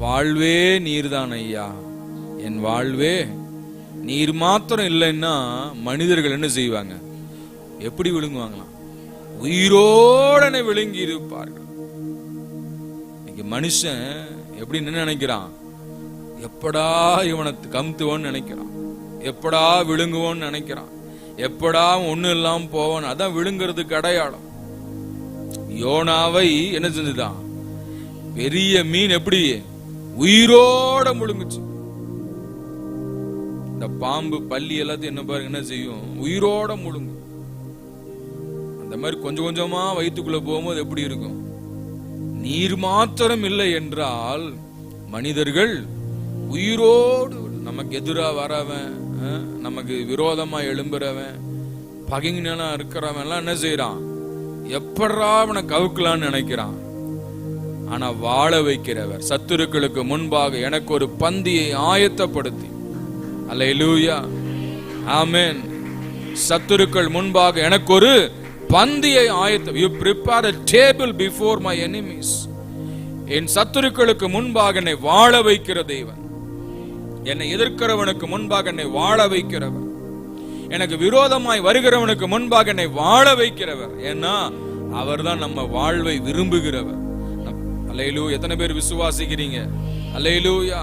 வாழ்வே நீர்தான் ஐயா, என் வாழ்வே நீர் மாத்திரம் இல்லைன்னா மனிதர்கள் என்ன செய்வாங்க? எப்படி விழுங்குவாங்களாம்? உயிரோடனே விழுங்கி இருப்பார்கள். இன்னைக்கு மனுஷன் எப்படி நினைக்கிறான்? எப்படா இவனை கமுத்துவோன்னு நினைக்கிறான், எப்படா விழுங்குவோன்னு நினைக்கிறான், எப்படா ஒண்ணு இல்லாம போவான். அதான் விழுங்குறதுக்கு அடையாளம். யோனாவை என்ன செஞ்சுதான்? பெரிய மீன் எப்படி உயிரோட முழுங்குச்சு. இந்த பாம்பு பல்லி எல்லாத்தையும் என்ன பாருங்க என்ன செய்யும்? உயிரோட முழுங்கும். அந்த மாதிரி கொஞ்சம் கொஞ்சமா வயிற்றுக்குள்ள போகும்போது எப்படி இருக்கும்? நீர் மாத்திரம் இல்லை என்றால் மனிதர்கள் உயிரோடு, நமக்கு எதிரா வரவன், நமக்கு விரோதமா எழும்புறவன், பகைஞனா இருக்கிறவன் எல்லாம் என்ன செய்யறான்? எப்படா அவனை கவுக்கலான்னு நினைக்கிறான். ஆனா வாழ வைக்கிறவர், சத்துருக்களுக்கு முன்பாக எனக்கு ஒரு பந்தியை ஆயத்தப்படுத்தி, அல்லேலூயா, ஆமென், சத்துருக்கள் முன்பாக எனக்கு ஒரு பந்தியை ஆயத்தம். You prepare a table before my enemies. என் சத்துருக்களுக்கு முன்பாக என்னை வாழ வைக்கிற தேவன், என்னை எதிர்க்கிறவனுக்கு முன்பாக என்னை வாழ வைக்கிறவர், எனக்கு விரோதமாய் வருகிறவனுக்கு முன்பாக என்னை வாழ வைக்கிறவர். ஏன்னா அவர்தான் நம்ம வாழ்வை விரும்புகிறவர். அல்லேலூயா. எத்தனை பேர் விசுவாசிக்கிறீங்க? அல்லேலூயா.